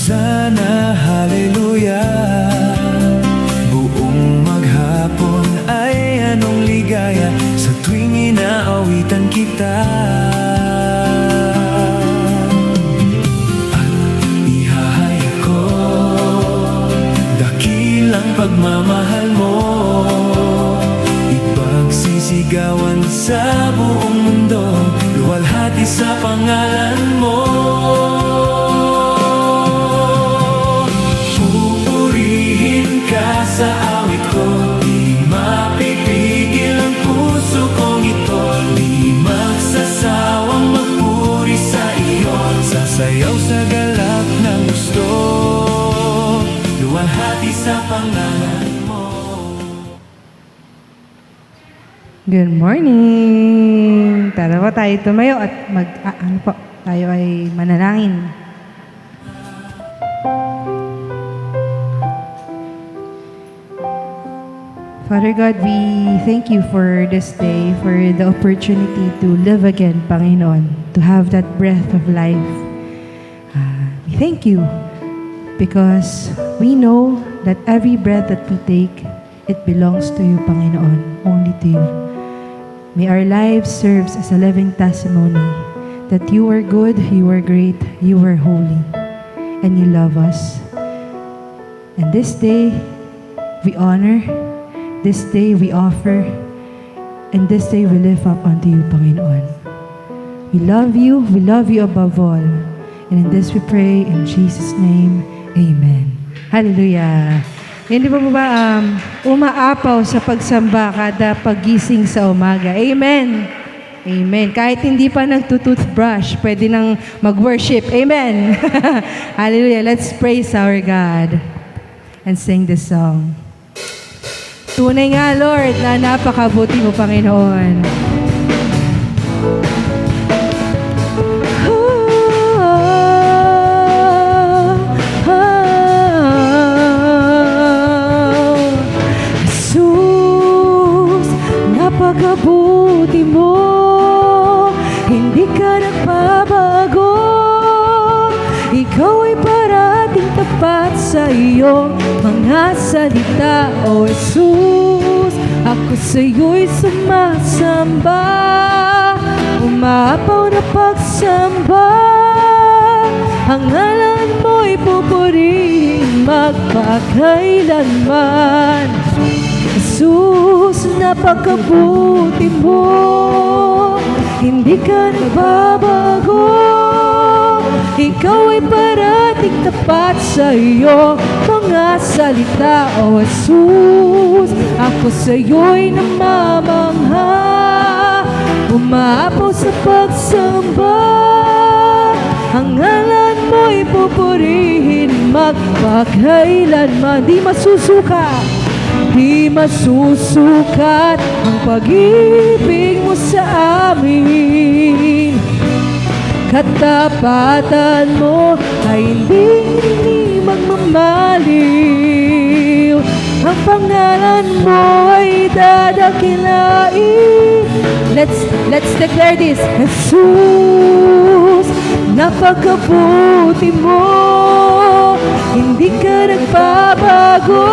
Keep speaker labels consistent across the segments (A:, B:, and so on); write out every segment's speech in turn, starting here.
A: Hosana, hallelujah. Buong maghapon ay anong ligaya sa tuwing inaawitan kita. At ihahayag ko dakilang pagmamahal mo, ipagsisigawan sa buong mundo, luwalhati sa pangalan mo. Sa awit ko, di mapipigil ang puso kong ito, di magsasawang magpuri sa iyo, sasayaw sa galak ng gusto, luwalhati sa pangalan mo.
B: Good morning! Tara po tayo tumayo at tayo ay manalangin. Father God, we thank you for this day, for the opportunity to live again, Panginoon, to have that breath of life. We thank you because we know that every breath that we take, it belongs to you, Panginoon, only to you. May our lives serve as a living testimony that you are good, you are great, you are holy, and you love us. And this day, we honor. This day we offer, and this day we lift up unto you, Panginoon. We love you above all. And in this we pray, in Jesus' name, Amen. Hallelujah. Hindi po ba umaapaw sa pagsamba kada paggising sa umaga? Amen. Amen. Kahit hindi pa nagtutoothbrush, pwede nang mag-worship. Amen. Hallelujah. Let's praise our God and sing this song. Tunay nga, Lord, na napakabuti mo, Panginoon. Jesus, napakabuti mo, hindi ka nagbabago. Ikaw ay parating tapat sa iyong mga salita, O Jesus. Ako sa iyo'y sumasamba, umaapaw na pagsamba. Ang ngalan mo'y pupurihin magpakailanman. Jesus, napakabuti mo, hindi ka nagbabago. Ikaw ay parating tapat sa iyo mga salita, O Jesus. Ako sa iyo'y namamangha, umaapaw sa pagsamba. Ang ngalan mo'y pupurihin magpakailanman. Di masusukat ang pag-ibig mo sa amin. Katapatan mo ay hindi magmamaliw. Ang pangalan mo ay dadakilain. Let's declare this. Jesus, napakabuti mo, hindi ka nagbabago.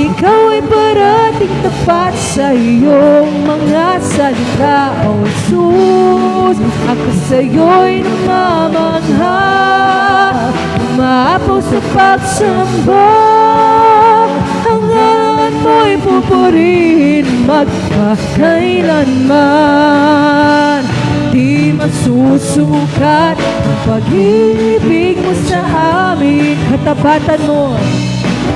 B: Ikaw ay parating tapat sa iyong mga salita, O Jesus. Ako sa iyo'y namamangha, umaapaw sa pagsamba. Ang ngalan mo'y pupurihin magpakailanman. Di masusukat ang pag-ibig mo sa amin.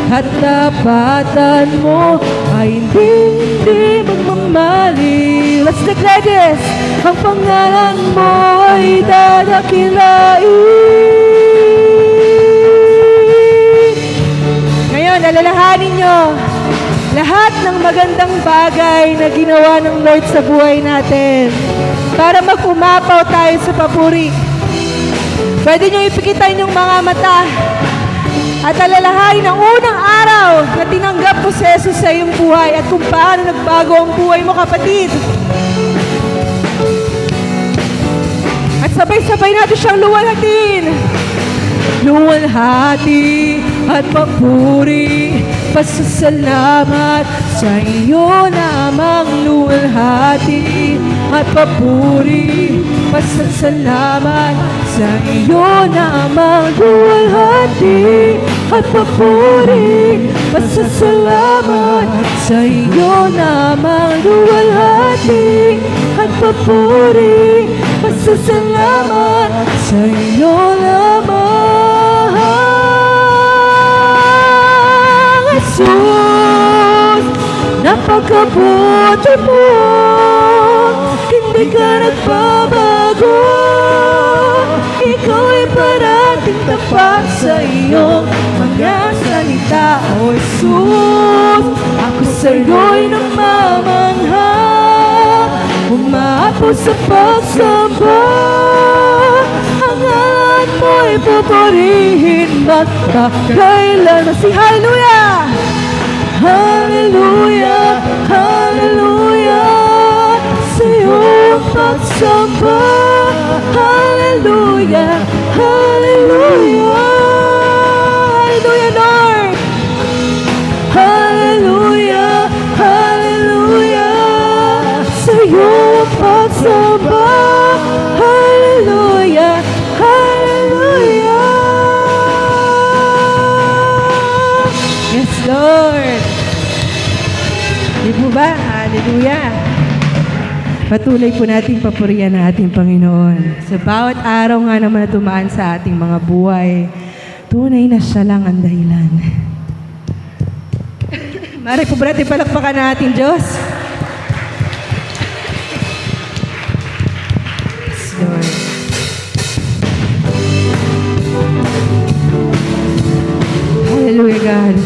B: Katapatan mo ay hindi magmamaliw. Let's declare this. Ang pangalan mo ay dadakilain. Ngayon, alalahanin nyo lahat ng magandang bagay na ginawa ng Lord sa buhay natin para mag-umapaw tayo sa papuri. Pwede nyo ipikitan yung mga mata at alalahanin ang unang araw na tinanggap mo si Jesus sa iyong buhay at kung paano nagbago ang buhay mo, kapatid. At sabay-sabay natin siyang luwalhatin. luwalhati at papuri, pasasalamat sa iyo namang luwalhati at papuri, pasasalamat sa iyo namang luwalhati at papuri, pasasalamat sa iyo namang luwalhati at papuri, pasasalamat sa iyo lamang, Jesus. Napakabuti mo, hindi ka nagbabago, ikaw ay parating tapat sa iyong mga salita, O Jesus. Ako sa'yo'y namamangha, umaapo sa pagsamba, ang ngalan mo'y pupurihin magpakailan. Si Hallelujah! Hallelujah! Hallelujah! Sa iyong pagsamba, Hallelujah! Hallelujah! Hallelujah, Lord! Hallelujah! Hallelujah! Sa iyong pagsamba, Hallelujah! Hallelujah! Yes, Lord! Di po ba? Hallelujah! Patuloy po nating papurihan ang ating Panginoon. Sa bawat araw nga naman na tumaan sa ating mga buhay, tunay na siya lang ang dahilan. Mari po ba natin palakpakan ang ating Diyos? Yes, Lord. Hallelujah, God.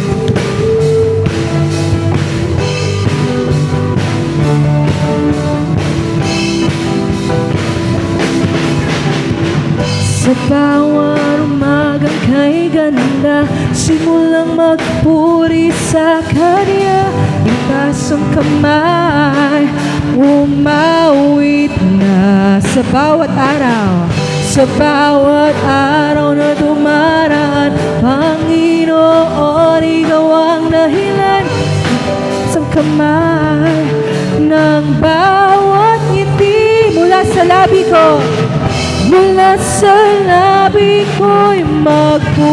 B: Sa bawat umagang kay ganda, simulang magpuri sa Kanya. Itaas ang kamay, umawit na sa bawat araw. Sa bawat araw na dumaraan, Panginoon, ikaw ang dahilan. Sa kamay ng bawat ngiti mula sa labi ko, mula sa labi ko'y magpupuri.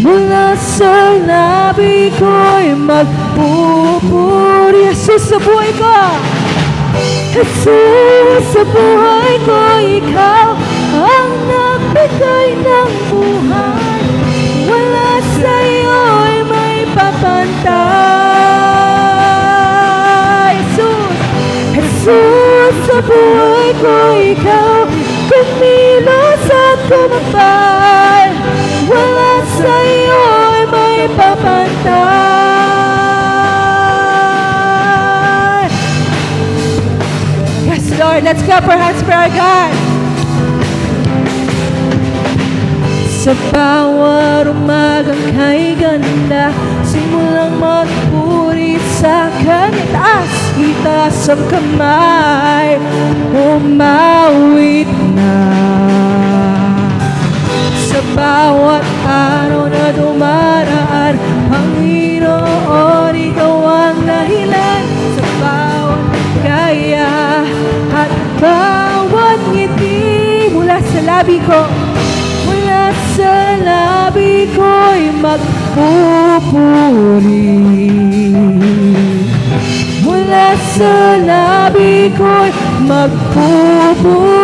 B: Mula sa labi ko'y magpupuri. Jesus, sa buhay ko! Jesus, sa buhay ko, ikaw ang nagbigay ng buhay. Wala sa'yo'y may papantay. Jesus, sa buhay ko, ikaw kumilos at kumapal. Wala sa'yo'y may papantay. Yes, Lord, let's clap our hands for our God. Sa bawat umagang kay ganda, simulang magpuri sa Kanya. Itaas ang kamay, umawit na. Sa bawat araw na dumaraan, Panginoon, ikaw ang dahilan. Sa bawat kaya at bawat ngiti mula sa labi ko, mula sa labi ko'y magpupuri. Mula sa labi ko'y magpupuri.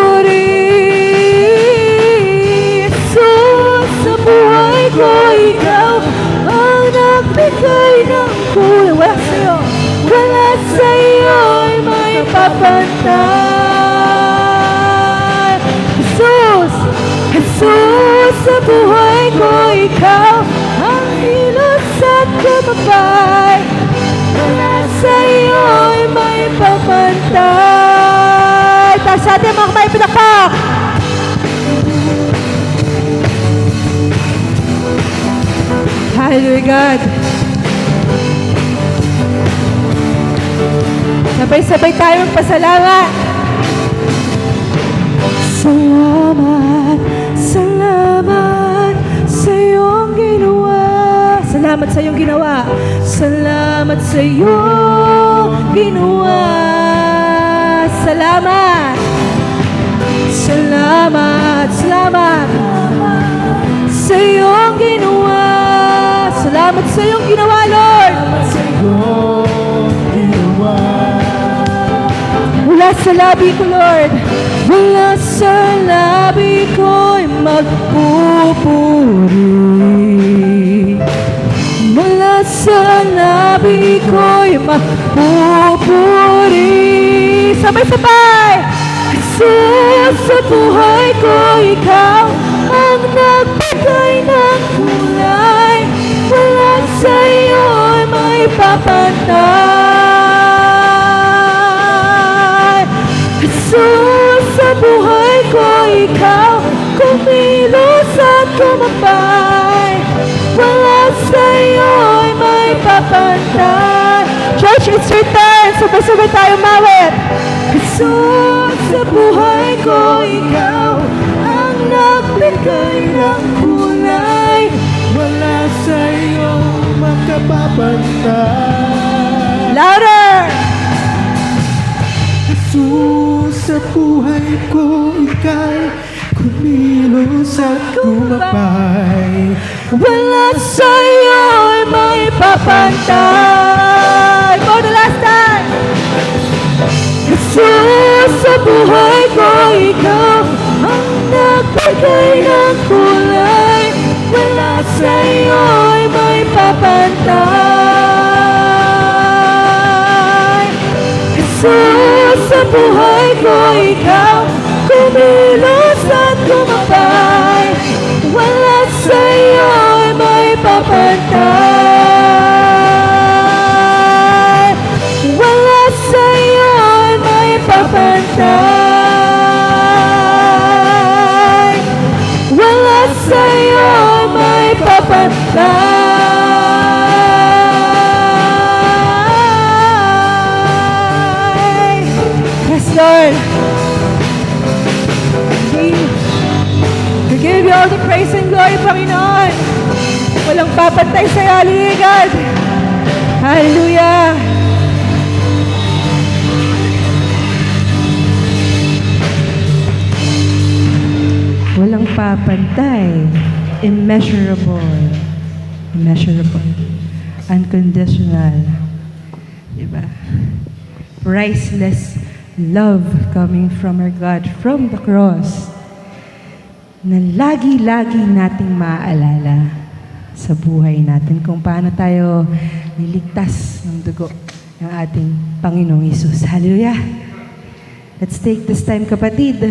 B: Jesus, sa buhay ko, ikaw ang nagbigay ng kulay. Wala sa'yo, wala sa'yo'y may papantay. Jesus, Jesus, sa buhay ko, ikaw ang hilos at kumabay. Wala sa'yo'y may papantay. Taas sa atin mga kamay, pinakpak! Hallelujah, God. Sabay-sabay tayo magpasalamat. Sa Salamat, salamat sa iyong ginawa. Salamat sa iyong ginawa. Salamat sa iyong ginawa. Salamat. Salamat, salamat sa iyong ginawa. Salamat sa iyong ginawa, Lord.
A: Sa iyong ginawa.
B: Mula sa labi ko, Lord. Mula sa labi ko'y magpupuri. Mula sa labi ko'y magpupuri. Sabay-sabay! Jesus, sa buhay ko, ikaw ang nagbigay ng kulay. Wala sa iyo'y may papantay. Jesus, sa buhay ko, ikaw kumilos at kumapay. Wala sa iyo'y may papantay. Church, it's your turn. Sabay-sabay tayo mawit. Jesus, sa buhay ko, ikaw ang nagbigay ng kulay.
A: Wala sa iyong makapapantay.
B: Louder!
A: Jesus, sa buhay ko, ika'y kumilos at kumapay.
B: Wala sa iyo'y may papantay. For the last time! Jesus, sa buhay ko, ikaw ang nagbigay ng kulay. Wala sa iyo'y may papantay. Jesus, sa buhay ko, ikaw kumilos at kumapay. Wala sa iyo'y may papantay. Wala sa iyo'y may papantay. Wala sa iyo'y may papantay. Yes, Lord. We give you all the praise and glory, Panginoon. Walang papantay sa iyo, God. Hallelujah. Walang papantay. Immeasurable. Immeasurable. Unconditional. Diba? Priceless love coming from our God from the cross na lagi-lagi nating maaalala sa buhay natin kung paano tayo niligtas ng dugo ng ating Panginoong Hesus. Hallelujah! Let's take this time, kapatid,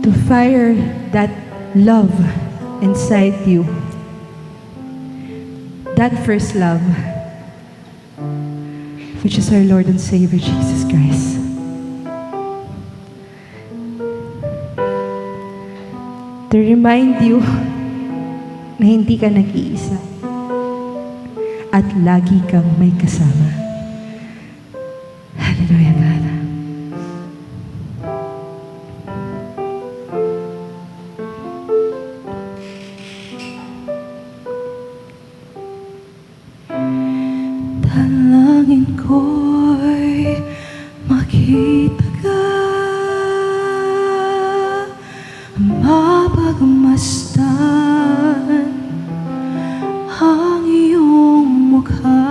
B: to fire that love inside you. That first love, which is our Lord and Savior, Jesus Christ. To remind you na hindi ka nag-iisa at lagi kang may kasama. Hallelujah, God. Dalangin ko'y makita ka, mapagmasdan ang iyong mukha.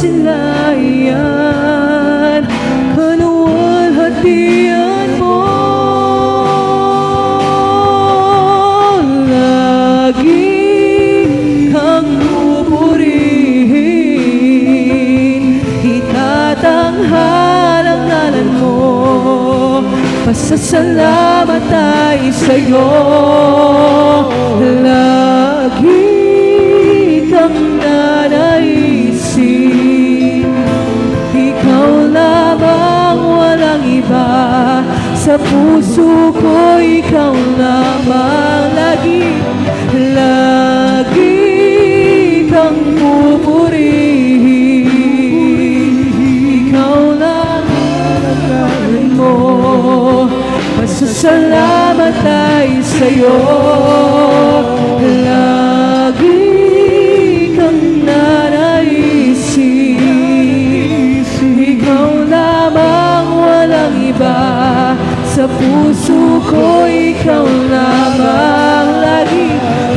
B: kasilayan, kaluwalhatian mo. Lagi kang pupurihin, itatanghal ang ngalan mo. Pasasalamat ay sa'yo. Lagi kang nanaisin, ikaw lamang, walang iba. Sa puso ko, ikaw lamang. Lagi kang pupurihin, ikaw lamang ang ngalan mo. Pasasalamat ay sa'yo. Lagi kang nanaisin, ikaw lamang, walang iba. Sa puso ko, ikaw lamang.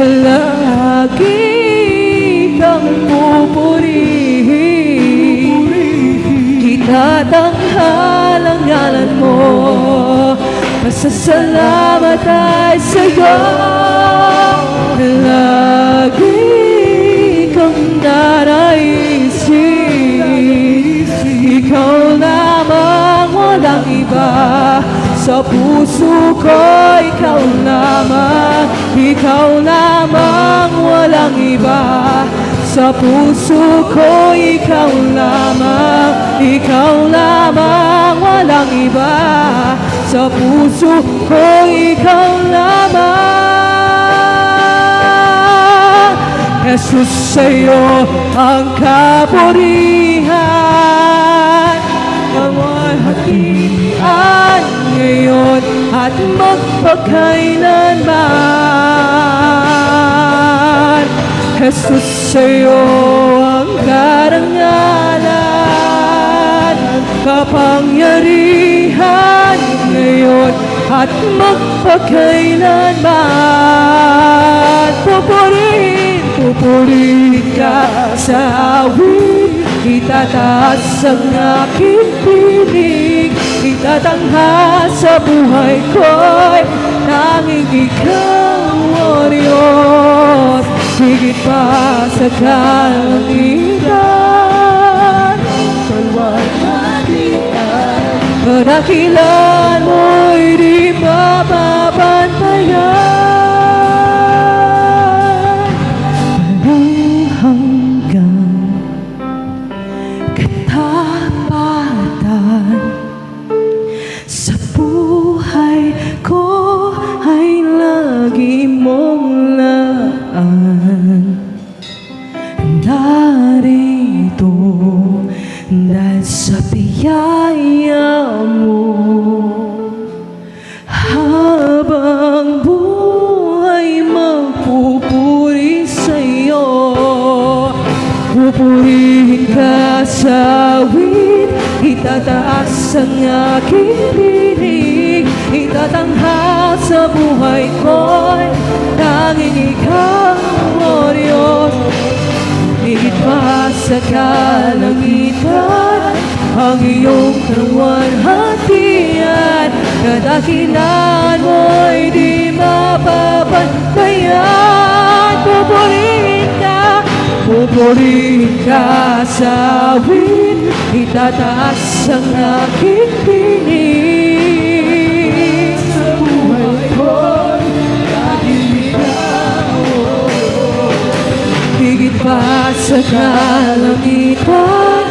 B: Lagi kang pupurihin, itatanghal ang ngalan mo. Pasasalamat ay sa'yo. Lagi kang nanaisin, ikaw lamang, walang iba. Sa puso ko, ikaw lamang. Ikaw lamang, walang iba. Sa puso ko, ikaw lamang. Ikaw lamang, walang iba. Sa puso ko, ikaw lamang. Jesus, sa'yo ang kapurihan, kaluwalhatian ngayon at magpakailanman. Jesus, sa'yo ang karangalan, kapangyarihan ngayon at magpakailanman. Pupurihin ka sa awit, itataas ang aking piling, itatanghal sa buhay ko'y tanging ikaw, O Diyos. Higit pa sa kalangitan, kaluwalhatian, kadakilan mo'y di mapapantayan. Walang hanggang katapatan sa buhay ko ay lagi mong laan. Narito dahil sa biyaya mo, habang buhay magpupuri sa'yo. Pupurihin ka sa awit, itataas ang aking piling, itatanghal sa buhay ko'y tanging ikaw, O Diyos. Higit pa sa kalangitan, ang iyong kaluwalhatian, kadakilan mo'y di mapapantayan. Pupurihin ka sa awit, itataas ang aking piling, sa buhay ko'y tanging ikaw. Higit pa sa kalangitan,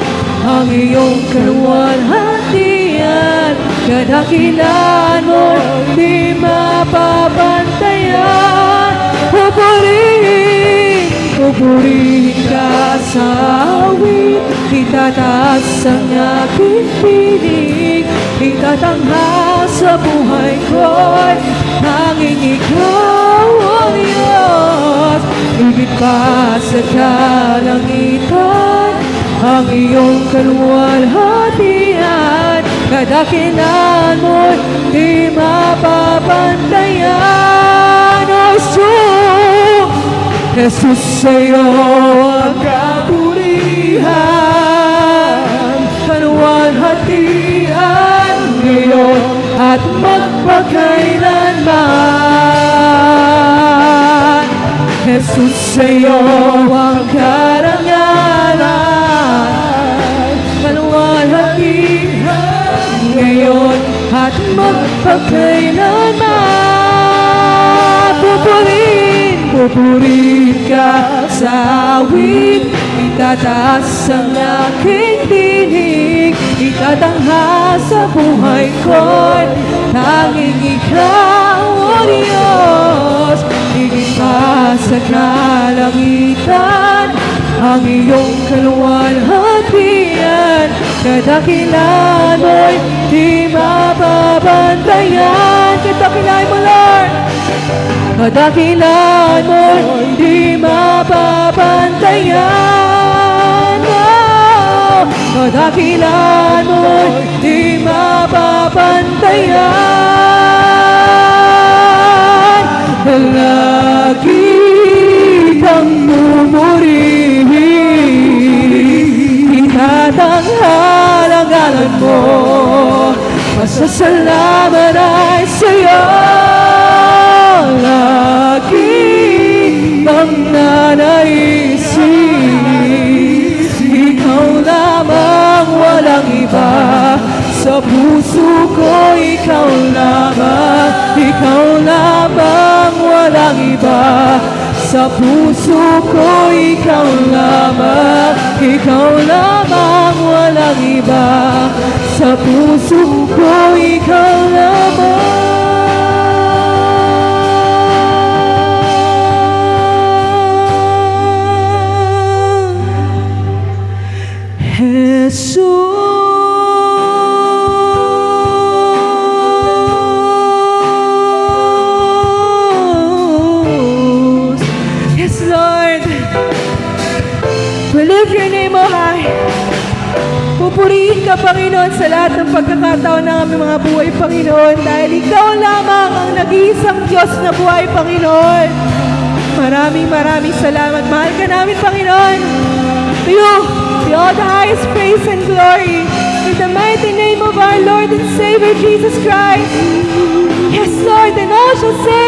B: ang iyong kaluwalhatian, kadakilan mo'y di mapapantayan. Pupurihin ka sa awit, itataas ang aking piling, itatanghal sa buhay ko'y tanging ikaw, O Diyos. Higit pa sa kalangitan, ang iyong kaluwalhatian, kadakilan mo'y di mapapantayan. O Jesus, sa'yo ang kapurihan, magpakailanman. Jesus, sa'yo ang karangalan, maluwalhati ngayon at magpakailanman. Pupurihin ka sa awit, itataas ang aking tinig, itatangha sa buhay ko'y tanging ikaw, O Diyos. Higit pa sa kalangitan, ang iyong kaluwalhatian, kadakilan mo'y di mababantayan. Kadakilan mo, Lord, kadakilan mo'y di mababantayan. Oh, kadakilan mo'y di mababantayan. Lagi kang pumurihin, itatanggal ang ngalan mo, pasasalamat ay sa'yo. Lagi kang nanaisin, ikaw lamang, walang iba. Sa puso ko, ikaw lamang, walang iba. Sa puso ko, ikaw lamang, walang iba. Sa puso ko, ikaw lamang. Jesus. Yes, Lord. We lift your name, O high. Pupurihin ka, Panginoon, sa lahat ng pagkakataon ng aming mga buhay, Panginoon, dahil ikaw lamang ang nag-iisang Diyos na buhay, Panginoon. Maraming salamat. Mahal ka namin, Panginoon. To you be all the highest praise and glory. In the mighty name of our Lord and Savior, Jesus Christ. Yes, Lord, and all shall say,